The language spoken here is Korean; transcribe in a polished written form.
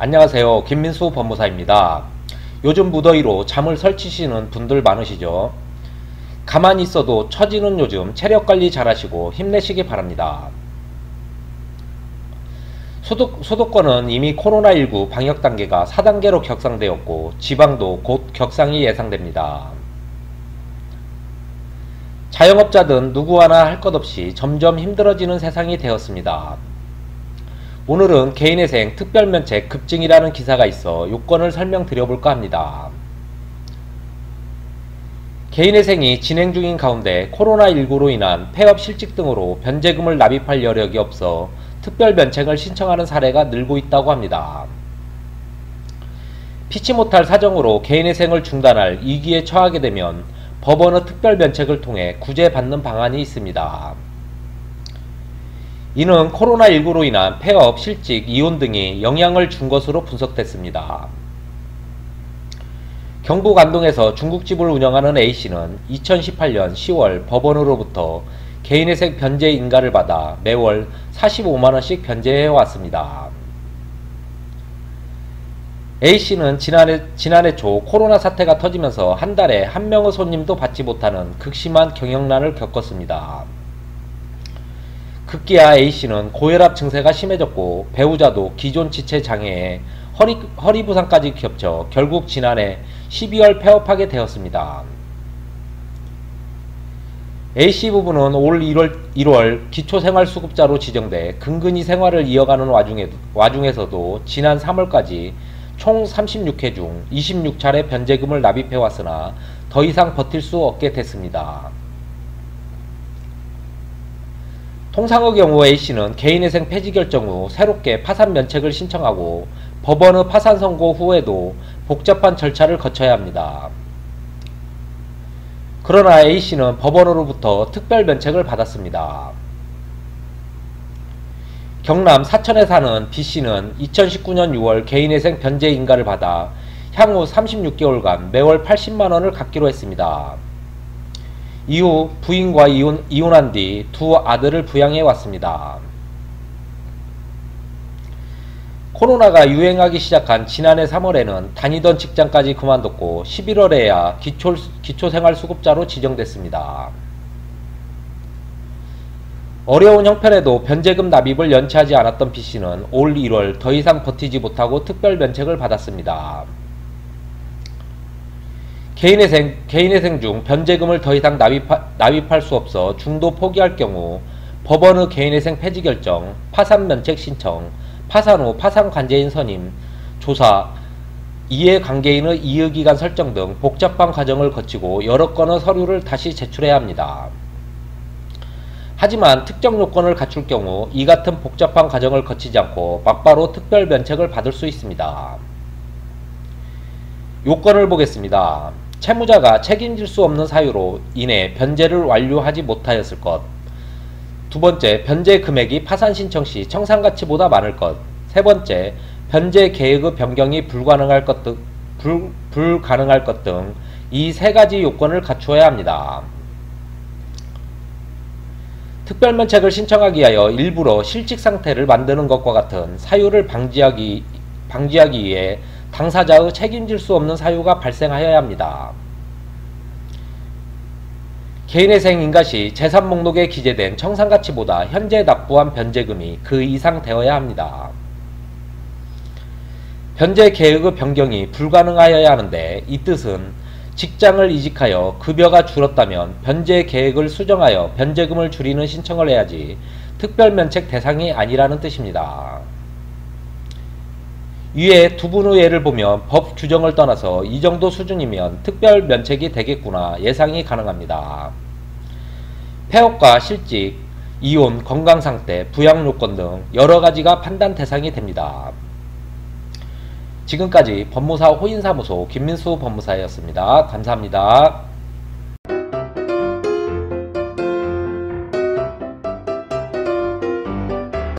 안녕하세요. 김민수 법무사입니다. 요즘 무더위로 잠을 설치시는 분들 많으시죠? 가만히 있어도 처지는 요즘 체력관리 잘하시고 힘내시기 바랍니다. 수도권은 이미 코로나19 방역 단계가 4단계로 격상되었고 지방도 곧 격상이 예상됩니다. 자영업자든 누구 하나 할 것 없이 점점 힘들어지는 세상이 되었습니다. 오늘은 개인회생 특별면책 급증이라는 기사가 있어 요건을 설명드려볼까 합니다. 개인회생이 진행 중인 가운데 코로나19로 인한 폐업 실직 등으로 변제금을 납입할 여력이 없어 특별면책을 신청하는 사례가 늘고 있다고 합니다. 피치 못할 사정으로 개인회생을 중단할 위기에 처하게 되면 법원의 특별면책을 통해 구제받는 방안이 있습니다. 이는 코로나19로 인한 폐업, 실직, 이혼 등이 영향을 준 것으로 분석됐습니다. 경북 안동에서 중국집을 운영하는 A씨는 2018년 10월 법원으로부터 개인회생 변제 인가를 받아 매월 45만원씩 변제해 왔습니다. A씨는 지난해 초 코로나 사태가 터지면서 한 달에 한 명의 손님도 받지 못하는 극심한 경영난을 겪었습니다. 급기야 A씨는 고혈압 증세가 심해졌고 배우자도 기존 지체 장애에 허리 부상까지 겹쳐 결국 지난해 12월 폐업하게 되었습니다. A씨 부부는 올 1월 기초생활수급자로 지정돼 근근히 생활을 이어가는 와중에서도 지난 3월까지 총 36회 중 26차례 변제금을 납입해왔으나 더 이상 버틸 수 없게 됐습니다. 통상의 경우 A씨는 개인회생 폐지 결정 후 새롭게 파산 면책을 신청하고 법원의 파산 선고 후에도 복잡한 절차를 거쳐야 합니다. 그러나 A씨는 법원으로부터 특별 면책을 받았습니다. 경남 사천에 사는 B씨는 2019년 6월 개인회생 변제 인가를 받아 향후 36개월간 매월 80만원을 갚기로 했습니다. 이후 부인과 이혼한 뒤 두 아들을 부양해 왔습니다. 코로나가 유행하기 시작한 지난해 3월에는 다니던 직장까지 그만뒀고 11월에야 기초생활수급자로 지정됐습니다. 어려운 형편에도 변제금 납입을 연체하지 않았던 B씨는 올 1월 더 이상 버티지 못하고 특별면책을 받았습니다. 개인회생 중 변제금을 더 이상 납입할 수 없어 중도 포기할 경우 법원의 개인회생 폐지 결정, 파산면책 신청, 파산 후 파산관계인 선임, 조사, 이해관계인의 이해기간 설정 등 복잡한 과정을 거치고 여러 건의 서류를 다시 제출해야 합니다. 하지만 특정 요건을 갖출 경우 이 같은 복잡한 과정을 거치지 않고 막바로 특별면책을 받을 수 있습니다. 요건을 보겠습니다. 채무자가 책임질 수 없는 사유로 인해 변제를 완료하지 못하였을 것. 두 번째, 변제 금액이 파산 신청 시 청산가치보다 많을 것. 세 번째, 변제 계획의 변경이 불가능할 것 등 이 세 가지 요건을 갖추어야 합니다. 특별면책을 신청하기 위하여 일부러 실직 상태를 만드는 것과 같은 사유를 방지하기 위해 당사자의 책임질 수 없는 사유가 발생하여야 합니다. 개인회생 인가 시 재산 목록에 기재된 청산가치보다 현재 납부한 변제금이 그 이상 되어야 합니다. 변제 계획의 변경이 불가능하여야 하는데 이 뜻은 직장을 이직하여 급여가 줄었다면 변제 계획을 수정하여 변제금을 줄이는 신청을 해야지 특별면책 대상이 아니라는 뜻입니다. 위에 두 분의 예를 보면 법 규정을 떠나서 이 정도 수준이면 특별면책이 되겠구나 예상이 가능합니다. 폐업과 실직, 이혼, 건강상태, 부양요건 등 여러가지가 판단 대상이 됩니다. 지금까지 법무사 호인사무소 김민수 법무사였습니다. 감사합니다.